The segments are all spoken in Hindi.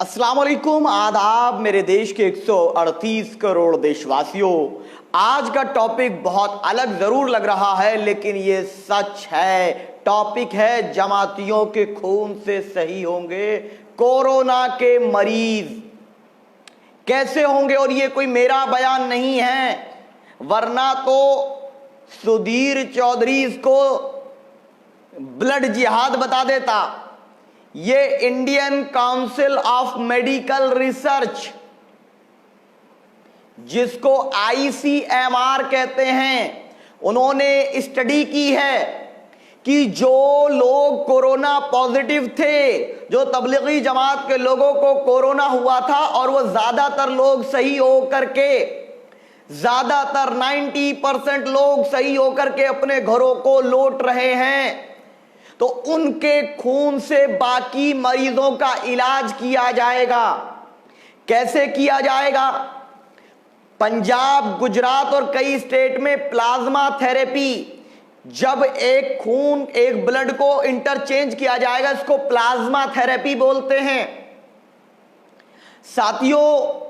अस्सलाम वालेकुम, आदाब मेरे देश के 138 करोड़ देशवासियों। आज का टॉपिक बहुत अलग जरूर लग रहा है, लेकिन ये सच है। टॉपिक है जमातियों के खून से सही होंगे कोरोना के मरीज, कैसे होंगे। और ये कोई मेरा बयान नहीं है, वरना तो सुधीर चौधरी इसको ब्लड जिहाद बता देता। ये Indian council of medical research, जिसको ICMR कहते हैं, उन्होंने स्टडी की है कि जो लोग कोरोना पॉजिटिव थे, जो तबलीगी जमात के लोगों को कोरोना हुआ था और वो ज्यादातर लोग सही होकर के, ज्यादातर 90% लोग सही होकर के अपने घरों को लौट रहे हैं, तो उनके खून से बाकी मरीजों का इलाज किया जाएगा। कैसे किया जाएगा? पंजाब, गुजरात और कई स्टेट में प्लाज्मा थेरेपी, जब एक ब्लड को इंटरचेंज किया जाएगा, इसको प्लाज्मा थेरेपी बोलते हैं। साथियों,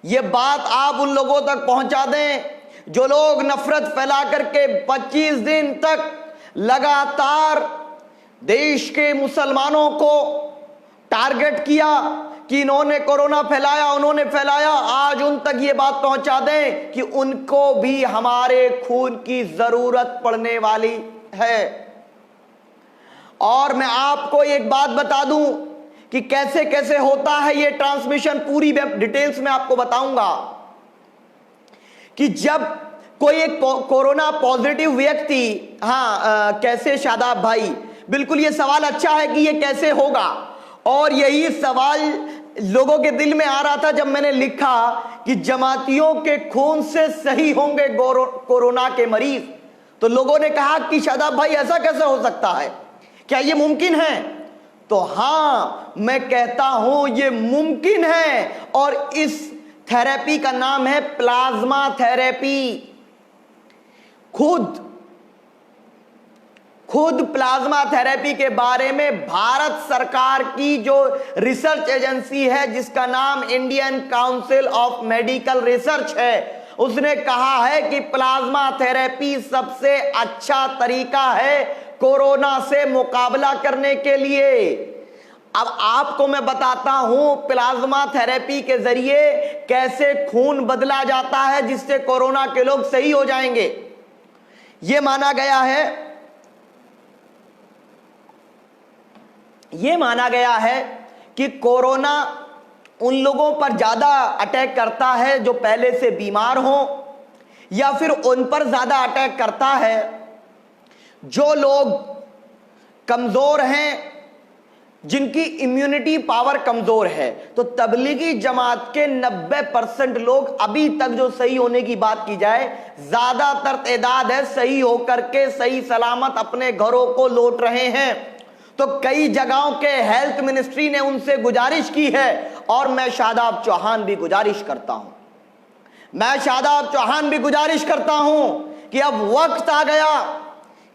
यह बात आप उन लोगों तक पहुंचा दें जो लोग नफरत फैला करके 25 दिन तक लगातार देश के मुसलमानों को टारगेट किया कि इन्होंने कोरोना फैलाया, उन्होंने फैलाया। आज उन तक ये बात पहुंचा दें कि उनको भी हमारे खून की जरूरत पड़ने वाली है। और मैं आपको एक बात बता दूं कि कैसे कैसे होता है ये ट्रांसमिशन, पूरी डिटेल्स में आपको बताऊंगा कि जब कोई एक कोरोना पॉजिटिव व्यक्ति, कैसे शादाब भाई, बिल्कुल ये सवाल अच्छा है कि ये कैसे होगा। और यही सवाल लोगों के दिल में आ रहा था जब मैंने लिखा कि जमातियों के खून से सही होंगे कोरोना के मरीज। तो लोगों ने कहा कि शादाब भाई ऐसा कैसे हो सकता है, क्या ये मुमकिन है? तो हाँ, मैं कहता हूं ये मुमकिन है। और इस थेरेपी का नाम है प्लाज्मा थेरेपी। खुद प्लाज्मा थेरेपी के बारे में भारत सरकार की जो रिसर्च एजेंसी है, जिसका नाम Indian council of medical research है, उसने कहा है कि प्लाज्मा थेरेपी सबसे अच्छा तरीका है कोरोना से मुकाबला करने के लिए। अब आपको मैं बताता हूं प्लाज्मा थेरेपी के जरिए कैसे खून बदला जाता है जिससे कोरोना के लोग सही हो जाएंगे। यह माना गया है कि कोरोना उन लोगों पर ज्यादा अटैक करता है जो पहले से बीमार हो, या फिर उन पर ज्यादा अटैक करता है जो लोग कमजोर हैं, जिनकी इम्यूनिटी पावर कमजोर है। तो तबलीगी जमात के 90% लोग अभी तक, जो सही होने की बात की जाए, ज्यादातर तादाद है सही होकर के सही सलामत अपने घरों को लौट रहे हैं। तो कई जगहों के हेल्थ मिनिस्ट्री ने उनसे गुजारिश की है, और मैं शादाब चौहान भी गुजारिश करता हूं कि अब वक्त आ गया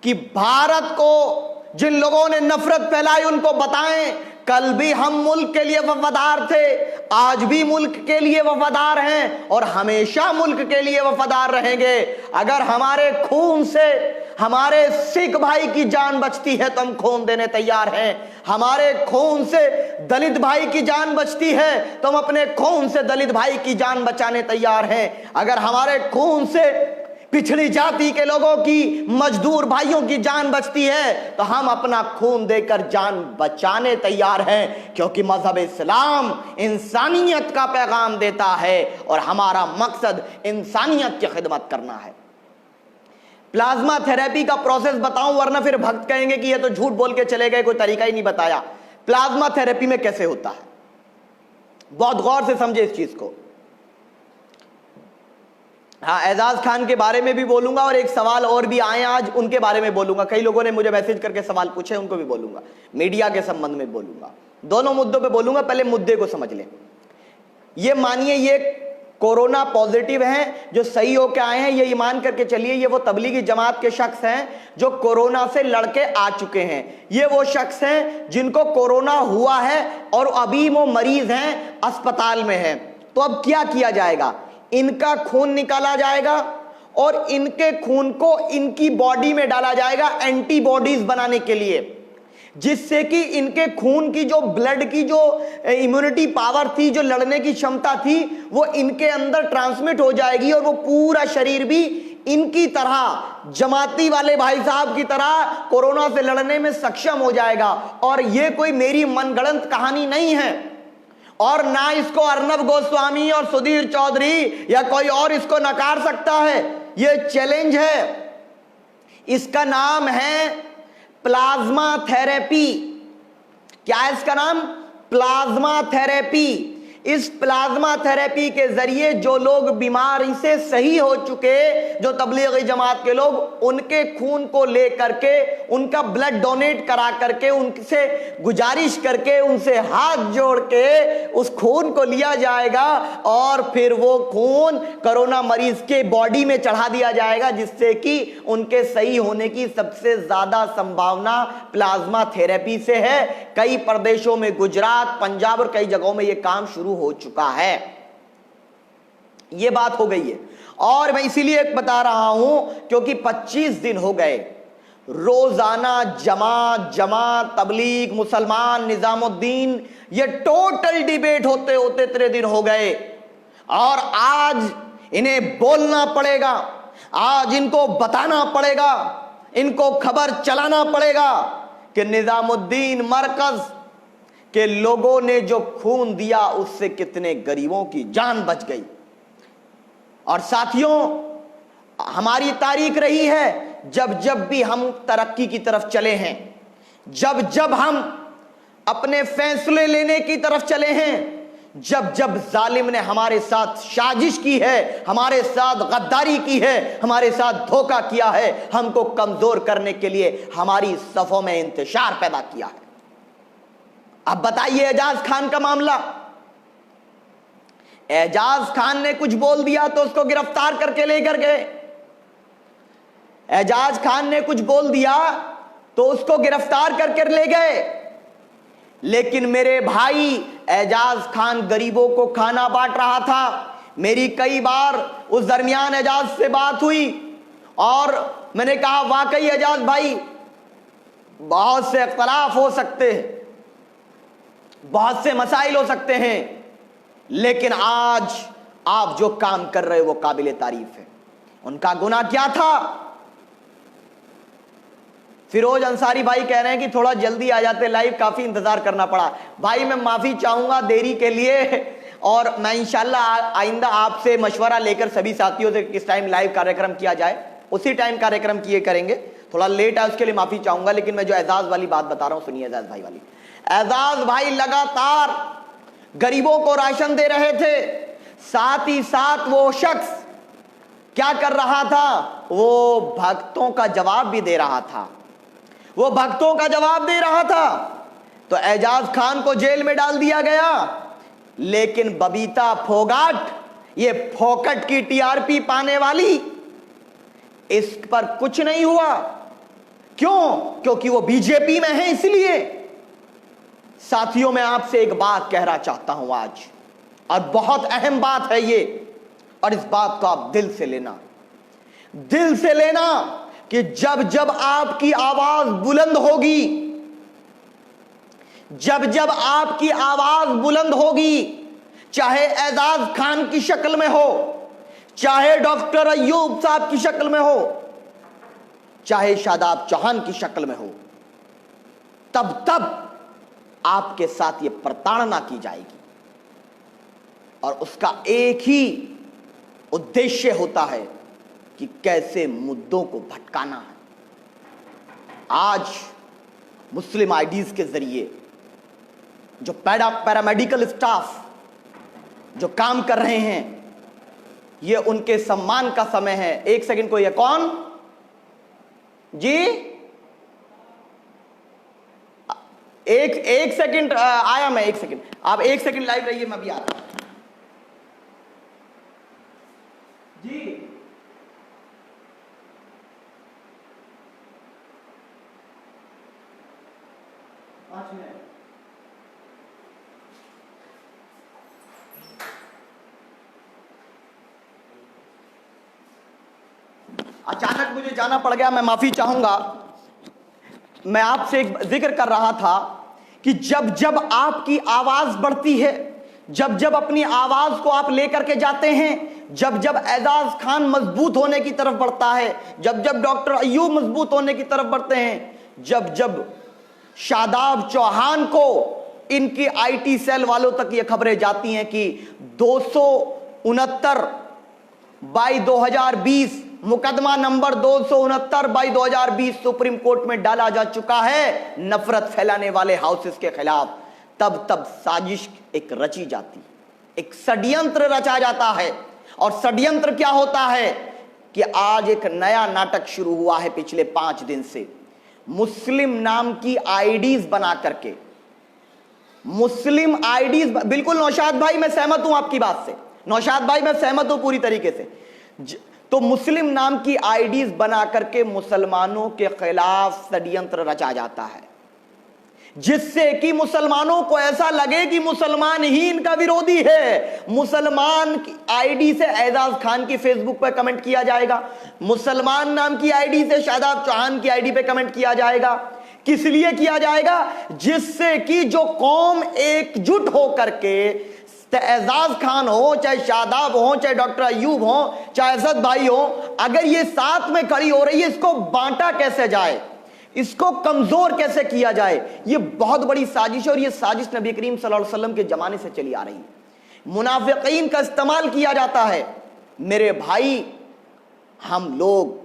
कि भारत को जिन लोगों ने नफरत फैलाई उनको बताएं, कल भी हम मुल्क के लिए वफादार थे, आज भी मुल्क के लिए वफादार हैं और हमेशा मुल्क के लिए वफादार रहेंगे। अगर हमारे खून से हमारे सिख भाई की जान बचती है तो हम खून देने तैयार हैं। हमारे खून से दलित भाई की जान बचती है तो हम अपने खून से दलित भाई की जान बचाने तैयार हैं। अगर हमारे खून से पिछड़ी जाति के लोगों की, मजदूर भाइयों की जान बचती है तो हम अपना खून देकर जान बचाने तैयार हैं, क्योंकि मजहब इस्लाम इंसानियत का पैगाम देता है और हमारा मकसद इंसानियत की खिदमत करना है। प्लाज्मा थेरेपी का प्रोसेस बताऊं, वरना फिर भक्त कहेंगे कि ये तो झूठ बोल के चले गए, कोई तरीका ही नहीं बताया। प्लाज्मा थेरेपी में कैसे होता है, बहुत गौर से समझे इस चीज को। एजाज खान के बारे में भी बोलूंगा, और एक सवाल और भी आए आज, उनके बारे में बोलूंगा। कई लोगों ने मुझे मैसेज करके सवाल पूछे, उनको भी बोलूंगा। मीडिया के संबंध में बोलूंगा, दोनों मुद्दों पे बोलूंगा। पहले मुद्दे को समझ लें। ये मानिए ये कोरोना पॉजिटिव हैं, जो सही होके आए हैं, ये ईमान करके चलिए ये वो तबलीगी जमात के शख्स हैं जो कोरोना से लड़के आ चुके हैं। ये वो शख्स हैं जिनको कोरोना हुआ है और अभी वो मरीज हैं, अस्पताल में हैं। तो अब क्या किया जाएगा? इनका खून निकाला जाएगा और इनके खून को इनकी बॉडी में डाला जाएगा एंटीबॉडीज बनाने के लिए, जिससे कि इनके खून की जो ब्लड की जो इम्यूनिटी पावर थी, जो लड़ने की क्षमता थी, वो इनके अंदर ट्रांसमिट हो जाएगी और वो पूरा शरीर भी इनकी तरह, जमाती वाले भाई साहब की तरह कोरोना से लड़ने में सक्षम हो जाएगा। और ये कोई मेरी मनगढ़ंत कहानी नहीं है और ना इसको अर्नब गोस्वामी और सुधीर चौधरी या कोई और इसको नकार सकता है। ये चैलेंज है। इसका नाम है प्लाज्मा थेरेपी। क्या है इसका नाम? Plasma therapy. इस प्लाज्मा थेरेपी के जरिए जो लोग बीमारी से सही हो चुके, जो तबलीगी जमात के लोग, उनके खून को ले करके, उनका ब्लड डोनेट करा करके, उनसे गुजारिश करके, उनसे हाथ जोड़ के उस खून को लिया जाएगा और फिर वो खून कोरोना मरीज के बॉडी में चढ़ा दिया जाएगा, जिससे कि उनके सही होने की सबसे ज्यादा संभावना प्लाज्मा थेरेपी से है। कई प्रदेशों में, गुजरात, पंजाब और कई जगहों में यह काम शुरू हो चुका है। यह बात हो गई है और मैं इसीलिए बता रहा हूं क्योंकि 25 दिन हो गए रोजाना जमात तबलीग, मुसलमान, निजामुद्दीन, ये टोटल डिबेट होते होते 3 दिन हो गए और आज इन्हें बोलना पड़ेगा, आज इनको बताना पड़ेगा, इनको खबर चलाना पड़ेगा कि निजामुद्दीन मरकज के लोगों ने जो खून दिया उससे कितने गरीबों की जान बच गई। और साथियों, हमारी तारीख रही है जब जब भी हम तरक्की की तरफ चले हैं, जब जब हम अपने फैसले लेने की तरफ चले हैं, जब जब जालिम ने हमारे साथ साजिश की है, हमारे साथ गद्दारी की है, हमारे साथ धोखा किया है, हमको कमजोर करने के लिए हमारी सफों में इंतशार पैदा किया है। अब बताइए एजाज खान का मामला। एजाज खान ने कुछ बोल दिया तो उसको गिरफ्तार करके लेकर गए। एजाज खान ने कुछ बोल दिया तो उसको गिरफ्तार करके ले गए। लेकिन मेरे भाई, एजाज खान गरीबों को खाना बांट रहा था। मेरी कई बार उस दरमियान एजाज से बात हुई और मैंने कहा वाकई एजाज भाई, बहुत से इख्तलाफ हो सकते हैं, बहुत से मसाइल हो सकते हैं, लेकिन आज आप जो काम कर रहे हो वो काबिले तारीफ है। उनका गुनाह क्या था? फिरोज अंसारी भाई कह रहे हैं कि थोड़ा जल्दी आ जाते लाइव, काफी इंतजार करना पड़ा। भाई मैं माफी चाहूंगा देरी के लिए और मैं इंशाल्लाह आइंदा आपसे मशवरा लेकर सभी साथियों से किस टाइम लाइव कार्यक्रम किया जाए उसी टाइम कार्यक्रम किए करेंगे। थोड़ा लेट है उसके लिए माफी चाहूंगा, लेकिन मैं जो एजाज वाली बात बता रहा हूं सुनिए एजाज भाई वाली। एजाज भाई लगातार गरीबों को राशन दे रहे थे, साथ ही साथ वो शख्स क्या कर रहा था? वो भक्तों का जवाब भी दे रहा था, वो भक्तों का जवाब दे रहा था। तो एजाज खान को जेल में डाल दिया गया, लेकिन बबीता फोगाट, ये फोकट की टीआरपी पाने वाली, इस पर कुछ नहीं हुआ। क्यों? क्योंकि वो बीजेपी में है। इसलिए साथियों, मैं आपसे एक बात कहना चाहता हूं आज, और बहुत अहम बात है ये, और इस बात को आप दिल से लेना, दिल से लेना कि जब जब आपकी आवाज बुलंद होगी, जब जब आपकी आवाज बुलंद होगी, चाहे एजाज खान की शक्ल में हो, चाहे डॉक्टर अय्यूब साहब की शक्ल में हो, चाहे शादाब चौहान की शक्ल में हो, तब तब आपके साथ ये प्रताड़ना की जाएगी और उसका एक ही उद्देश्य होता है कि कैसे मुद्दों को भटकाना है। आज मुस्लिम आईडीज के जरिए जो पैरामेडिकल स्टाफ जो काम कर रहे हैं, ये उनके सम्मान का समय है। एक सेकंड को, ये कौन जी? एक सेकंड आया मैं, एक सेकंड, आप एक सेकंड लाइव रहिए, मैं भी आ रहा हूं। अचानक मुझे जाना पड़ गया, मैं माफी चाहूंगा। मैं आपसे एक जिक्र कर रहा था कि जब जब आपकी आवाज बढ़ती है, जब जब अपनी आवाज को आप लेकर के जाते हैं, जब जब एजाज खान मजबूत होने की तरफ बढ़ता है, जब जब डॉक्टर अय्यूब मजबूत होने की तरफ बढ़ते हैं, जब जब शादाब चौहान को इनकी आईटी सेल वालों तक ये खबरें जाती हैं कि 269/2020 मुकदमा नंबर 269/2020 सुप्रीम कोर्ट में डाला जा चुका है नफरत फैलाने वाले हाउसेस के खिलाफ, तब तब साजिश एक रची जाती, एक षड्यंत्र रचा जाता है। और षड्यंत्र क्या होता है कि आज एक नया नाटक शुरू हुआ है पिछले 5 दिन से। मुस्लिम नाम की आईडीज बना करके, मुस्लिम आईडीज, बिल्कुल नौशाद भाई मैं सहमत हूं आपकी बात से, नौशाद भाई मैं सहमत हूं पूरी तरीके से। तो मुस्लिम नाम की आईडीज बना करके मुसलमानों के खिलाफ षड्यंत्र रचा जाता है, जिससे कि मुसलमानों को ऐसा लगे कि मुसलमान ही इनका विरोधी है। मुसलमान की आईडी से एजाज खान की फेसबुक पर कमेंट किया जाएगा, मुसलमान नाम की आईडी से शादाब चौहान की आईडी पे कमेंट किया जाएगा। किस लिए किया जाएगा? जिससे कि जो कौम एकजुट हो करके, एजाज खान हो, चाहे शादाब हो, चाहे डॉक्टर अय्यूब हो, चाहे असद भाई हो, अगर ये साथ में खड़ी हो रही है, इसको बांटा कैसे जाए, इसको कमजोर कैसे किया जाए, ये बहुत बड़ी साजिश है। और ये साजिश नबी करीम सल्लल्लाहु अलैहि वसल्लम के जमाने से चली आ रही है। मुनाफिकीन का इस्तेमाल किया जाता है। मेरे भाई, हम लोग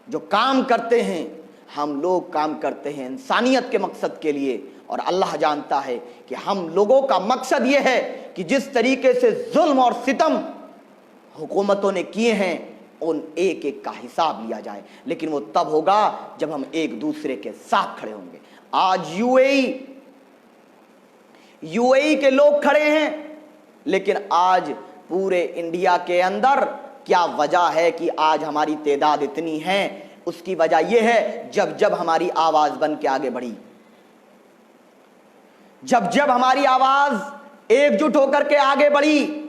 जो काम करते हैं, हम लोग काम करते हैं इंसानियत के मकसद के लिए, और अल्लाह जानता है कि हम लोगों का मकसद यह है कि जिस तरीके से जुल्म और सितम हुकूमतों ने किए हैं, उन एक एक का हिसाब लिया जाए। लेकिन वो तब होगा जब हम एक दूसरे के साथ खड़े होंगे। आज यूएई के लोग खड़े हैं, लेकिन आज पूरे इंडिया के अंदर क्या वजह है कि आज हमारी तादाद इतनी है? उसकी वजह यह है जब जब हमारी आवाज बन के आगे बढ़ी, जब जब हमारी आवाज एकजुट होकर के आगे बढ़ी,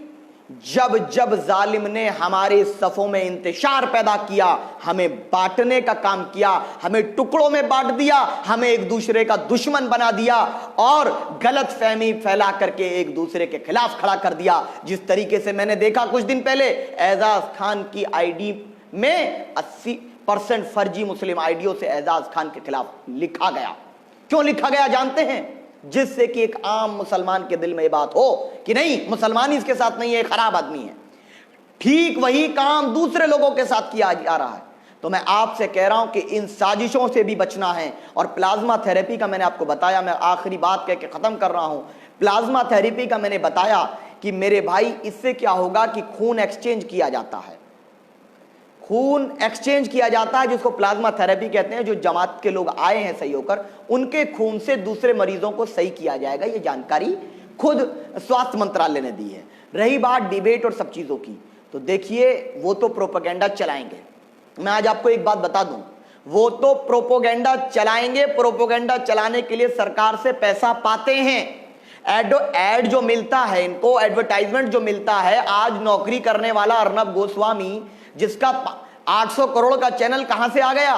जब जब जालिम ने हमारे सफों में इंतशार पैदा किया, हमें बांटने का काम किया, हमें टुकड़ों में बांट दिया, हमें एक दूसरे का दुश्मन बना दिया और गलत फहमी फैला करके एक दूसरे के खिलाफ खड़ा कर दिया। जिस तरीके से मैंने देखा कुछ दिन पहले एजाज खान की आईडी में 80% फर्जी मुस्लिम आईडियों से एजाज खान के खिलाफ लिखा गया। क्यों लिखा गया जानते हैं? जिससे कि एक आम मुसलमान के दिल में ये बात हो कि नहीं, मुसलमान इसके साथ नहीं है, खराब आदमी है। ठीक वही काम दूसरे लोगों के साथ किया जा रहा है। तो मैं आपसे कह रहा हूं कि इन साजिशों से भी बचना है। और प्लाज्मा थेरेपी का मैंने आपको बताया, मैं आखिरी बात कह के खत्म कर रहा हूं। प्लाज्मा थेरेपी का मैंने बताया कि मेरे भाई, इससे क्या होगा कि खून एक्सचेंज किया जाता है, खून एक्सचेंज किया जाता है, जिसको प्लाज्मा थेरेपी कहते हैं। जो जमात के लोग आए हैं सही होकर, उनके खून से दूसरे मरीजों को सही किया जाएगा। ये जानकारी खुद स्वास्थ्य मंत्रालय ने दी है। रही बात डिबेट और सब चीजों की, तो देखिए वो तो प्रोपेगेंडा चलाएंगे। मैं आज आपको एक बात बता दूं, वो तो प्रोपेगेंडा चलाएंगे। प्रोपेगेंडा चलाने के लिए सरकार से पैसा पाते हैं। एड जो मिलता है इनको, एडवर्टाइजमेंट जो मिलता है, आज नौकरी करने वाला अर्नब गोस्वामी, जिसका 800 करोड़ का चैनल कहां से आ गया,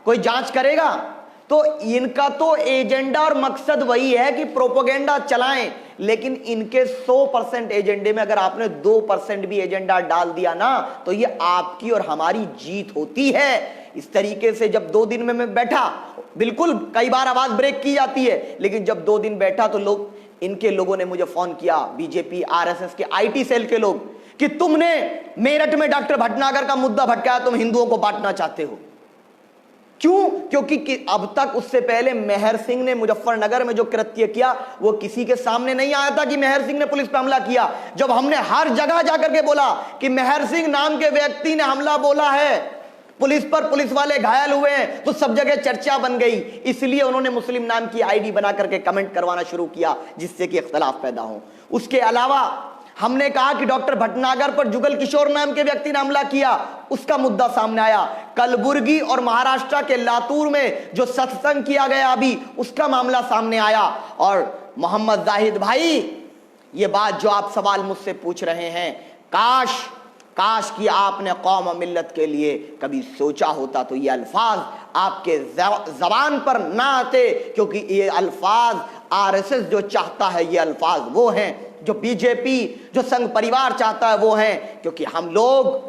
कोई जांच करेगा? तो इनका तो एजेंडा और मकसद वही है कि प्रोपेगेंडा चलाएं। लेकिन इनके 100% एजेंडे में अगर आपने 2% भी एजेंडा डाल दिया ना, तो ये आपकी और हमारी जीत होती है। इस तरीके से जब 2 दिन में मैं बैठा, बिल्कुल कई बार आवाज ब्रेक की जाती है, लेकिन जब 2 दिन बैठा तो इनके लोगों ने मुझे फोन किया, बीजेपी आरएसएस के आईटी सेल के लोग, कि तुमने मेरठ में डॉक्टर भटनागर का मुद्दा भटकाया, तुम हिंदुओं को बांटना चाहते हो। क्यों? क्योंकि अब तक उससे पहले मेहर सिंह ने मुजफ्फरनगर में जो कृत्य किया, वो किसी के सामने नहीं आया था कि मेहर सिंह ने पुलिस पर हमला किया। जब हमने हर जगह जाकर के बोला कि मेहर सिंह नाम के व्यक्ति ने हमला बोला है, पुलिस पर, पुलिस वाले घायल हुए हैं, तो सब जगह चर्चा बन गई। इसलिए उन्होंने मुस्लिम नाम की आईडी बना करके कमेंट करवाना शुरू किया, जिससे कि इख्तलाफ पैदा हो। उसके अलावा हमने कहा कि डॉक्टर भटनागर पर जुगल किशोर नाम के व्यक्ति ने हमला किया, उसका मुद्दा सामने आया। कलबुर्गी और महाराष्ट्र के लातूर में जो सत्संग किया गया अभी, उसका मामला सामने आया। और मोहम्मद जाहिद भाई, ये बात जो आप सवाल मुझसे पूछ रहे हैं, काश कि आपने कौम और मिल्लत के लिए कभी सोचा होता तो ये अल्फाज आपके जबान पर ना आते, क्योंकि ये अल्फाज आरएसएस जो चाहता है, ये अल्फाज वो हैं जो बीजेपी, जो संघ परिवार चाहता है, वो हैं। क्योंकि हम लोग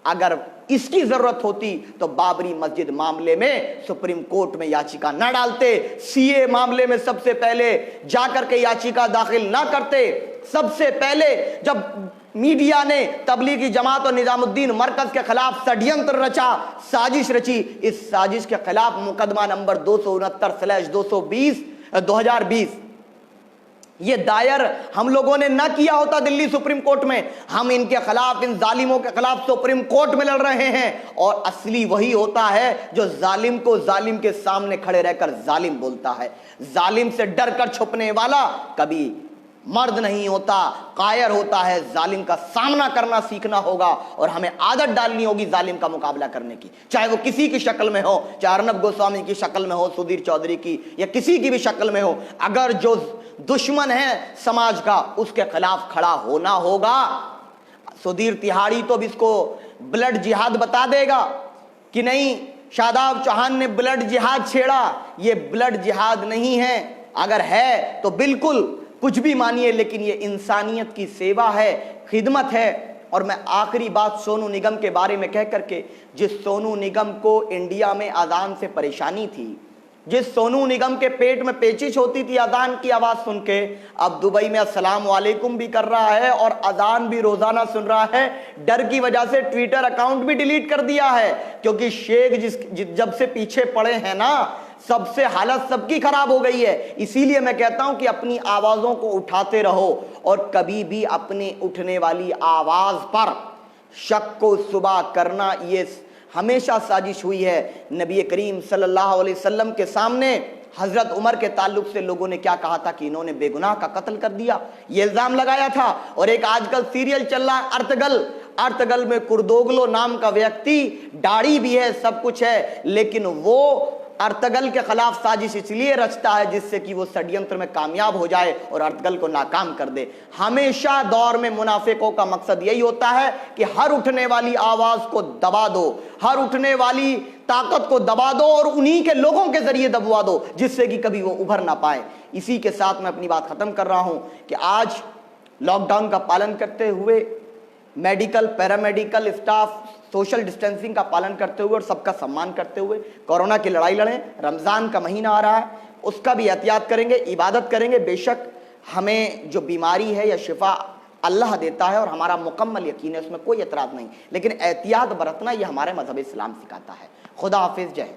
अगर इसकी जरूरत होती तो बाबरी मस्जिद मामले में सुप्रीम कोर्ट में याचिका ना डालते, सीए मामले में सबसे पहले जाकर के याचिका दाखिल ना करते। सबसे पहले जब मीडिया ने तबलीगी जमात और निजामुद्दीन मरकज के खिलाफ षड्यंत्र रचा, साजिश रची, इस साजिश के खिलाफ मुकदमा नंबर 269/2020 ये दायर हम लोगों ने ना किया होता दिल्ली सुप्रीम कोर्ट में, हम इनके खिलाफ, इन जालिमों के खिलाफ सुप्रीम कोर्ट में लड़ रहे हैं। और असली वही होता है जो जालिम को जालिम के सामने खड़े रहकर जालिम बोलता है। जालिम से डर कर छुपने वाला कभी मर्द नहीं होता, कायर होता है। जालिम का सामना करना सीखना होगा और हमें आदत डालनी होगी जालिम का मुकाबला करने की, चाहे वो किसी की शक्ल में हो, चाहे अर्नब गोस्वामी की शक्ल में हो, सुधीर चौधरी की, या किसी की भी शक्ल में हो। अगर जो दुश्मन है समाज का, उसके खिलाफ खड़ा होना होगा। सुधीर तिहाड़ी तो भी इसको ब्लड जिहाद बता देगा कि नहीं, शादाब चौहान ने ब्लड जिहाद छेड़ा। ये ब्लड जिहाद नहीं है, अगर है तो बिल्कुल कुछ भी मानिए, लेकिन ये इंसानियत की सेवा है, खिदमत है। और मैं आखिरी बात सोनू निगम के बारे में कह करके, जिस सोनू निगम को इंडिया में अजान से परेशानी थी, जिस सोनू निगम के पेट में पेचिश होती थी अजान की आवाज सुन के, अब दुबई में अस्सलाम वालेकुम भी कर रहा है और अजान भी रोजाना सुन रहा है। डर की वजह से ट्विटर अकाउंट भी डिलीट कर दिया है, क्योंकि शेख जब से पीछे पड़े हैं ना, सबसे हालत सबकी खराब हो गई है। इसीलिए मैं कहता हूं कि अपनी आवाजों को उठाते रहो और कभी भी अपनी उठने वाली आवाज पर शक को सुबह करना, ये हमेशा साजिश हुई है। नबी करीम सल्लल्लाहु अलैहि वसल्लम के सामने हजरत उमर के ताल्लुक से लोगों ने क्या कहा था कि इन्होंने बेगुनाह का कत्ल कर दिया, ये इल्जाम लगाया था। और एक आजकल सीरियल चल रहा है अर्तगल में कुर्दोगलो नाम का व्यक्ति, दाढ़ी भी है, सब कुछ है, लेकिन वो अर्तगल के खिलाफ साजिश इसलिए रचता है जिससे कि वो षड्यंत्र में कामयाब हो जाए और अर्तगल को नाकाम कर दे। हमेशा दौर में मुनाफिकों का मकसद यही होता है कि हर उठने वाली आवाज को दबा दो, हर उठने वाली ताकत को दबा दो और उन्हीं के लोगों के जरिए दबवा दो, जिससे कि कभी वो उभर ना पाए। इसी के साथ मैं अपनी बात खत्म कर रहा हूं कि आज लॉकडाउन का पालन करते हुए, medical paramedical staff social distancing का पालन करते हुए और सबका सम्मान करते हुए कोरोना की लड़ाई लड़ें। रमज़ान का महीना आ रहा है, उसका भी एहतियात करेंगे, इबादत करेंगे। बेशक हमें जो बीमारी है या शिफा अल्लाह देता है और हमारा मुकम्मल यकीन है, उसमें कोई एतराज़ नहीं, लेकिन एहतियात बरतना ये हमारे मज़हब इस्लाम सिखाता है। खुदा हाफिज़, जय हिंद।